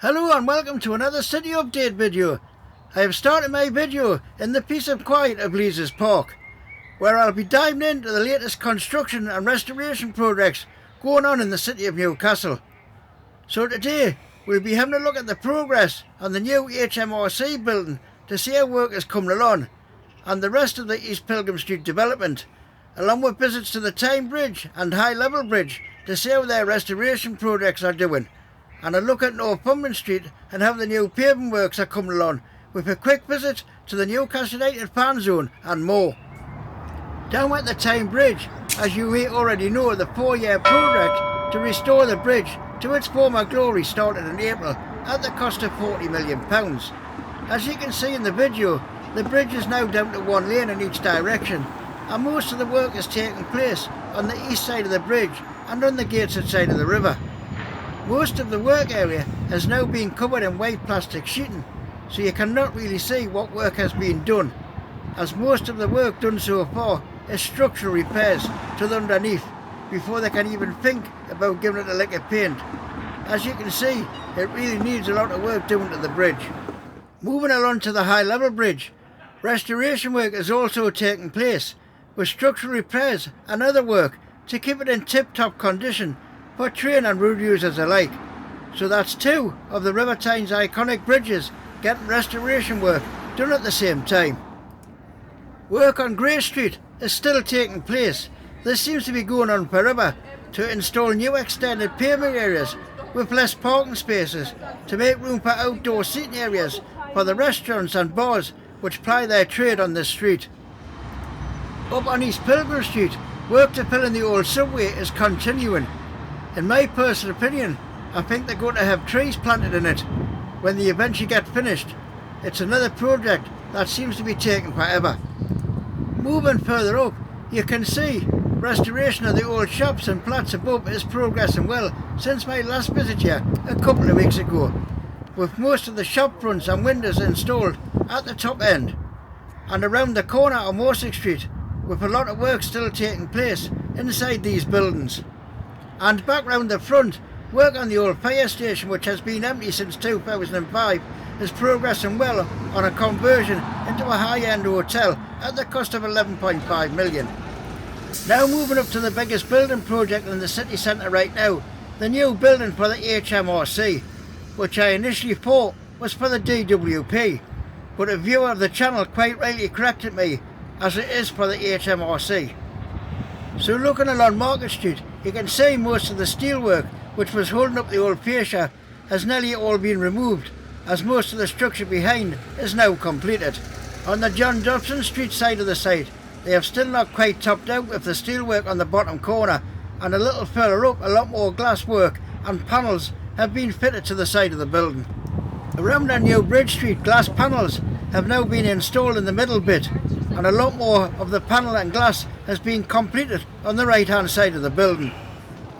Hello and welcome to another city update video. I have started my video in the peace and quiet of Leazes Park, where I'll be diving into the latest construction and restoration projects going on in the city of Newcastle. So today we'll be having a look at the progress on the new HMRC building to see how work is coming along, and the rest of the East Pilgrim Street development, along with visits to the Tyne Bridge and High Level Bridge to see how their restoration projects are doing, and a look at Northumberland Street and how the new paving works are coming along, with a quick visit to the Newcastle United fan zone and more. Down at the Tyne Bridge, as you may already know, the 4-year project to restore the bridge to its former glory started in April at the cost of £40 million. As you can see in the video, the bridge is now down to one lane in each direction, and most of the work is taking place on the east side of the bridge and on the Gateshead side of the river. Most of the work area has now been covered in white plastic sheeting, so you cannot really see what work has been done, as most of the work done so far is structural repairs to the underneath before they can even think about giving it a lick of paint. As you can see, it really needs a lot of work doing to the bridge. Moving along to the High Level Bridge, restoration work is also taking place, with structural repairs and other work to keep it in tip-top condition for train and road users alike. So that's two of the River Tyne's iconic bridges getting restoration work done at the same time. Work on Grey Street is still taking place. This seems to be going on forever to install new extended pavement areas with less parking spaces to make room for outdoor seating areas for the restaurants and bars which ply their trade on this street. Up on East Pilgrim Street, work to fill in the old subway is continuing. In my personal opinion, I think they're going to have trees planted in it when they eventually get finished. It's another project that seems to be taking forever. Moving further up, you can see restoration of the old shops and flats above is progressing well since my last visit here a couple of weeks ago, with most of the shop fronts and windows installed at the top end, and around the corner on Warsaw Street, with a lot of work still taking place inside these buildings. And back round the front, work on the old fire station, which has been empty since 2005, is progressing well on a conversion into a high-end hotel at the cost of £11.5 million. Now moving up to the biggest building project in the city centre right now, the new building for the HMRC, which I initially thought was for the DWP, but a viewer of the channel quite rightly corrected me, as it is for the HMRC. So looking along Market Street, you can see most of the steelwork which was holding up the old fascia has nearly all been removed, as most of the structure behind is now completed. On the John Dobson Street side of the site, they have still not quite topped out with the steelwork on the bottom corner, and a little further up a lot more glass work and panels have been fitted to the side of the building. Around on New Bridge Street, glass panels have now been installed in the middle bit, and a lot more of the panel and glass has been completed on the right hand side of the building.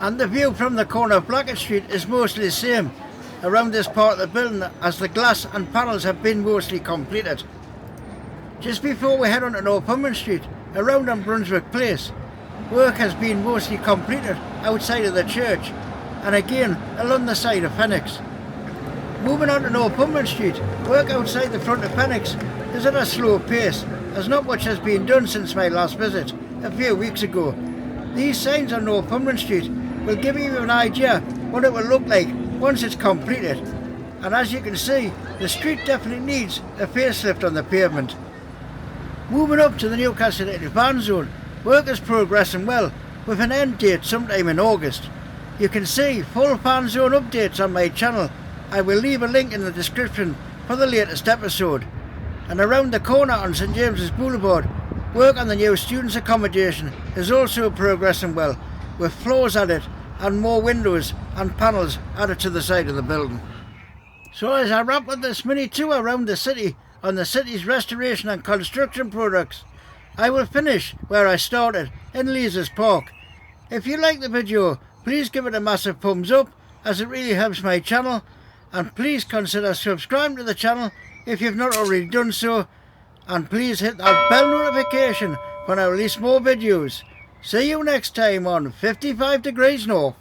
And the view from the corner of Blackett Street is mostly the same around this part of the building, as the glass and panels have been mostly completed. Just before we head on to Northumberland Street, around on Brunswick Place, work has been mostly completed outside of the church, and again along the side of Phoenix. Moving on to Northumberland Street, work outside the front of Phoenix is at a slow pace, as not much has been done since my last visit a few weeks ago. These signs on Northumberland Street will give you an idea what it will look like once it's completed, and as you can see, the street definitely needs a facelift on the pavement. Moving up to the Newcastle United fan zone, work is progressing well, with an end date sometime in August. You can see full fan zone updates on my channel. I will leave a link in the description for the latest episode. And around the corner on St James's Boulevard, work on the new students' accommodation is also progressing well, with floors added and more windows and panels added to the side of the building. So as I wrap up this mini tour around the city on the city's restoration and construction products, I will finish where I started, in Leazes Park. If you like the video, please give it a massive thumbs up, as it really helps my channel, and please consider subscribing to the channel if you've not already done so, and please hit that bell notification when I release more videos. See you next time on 55 Degrees North.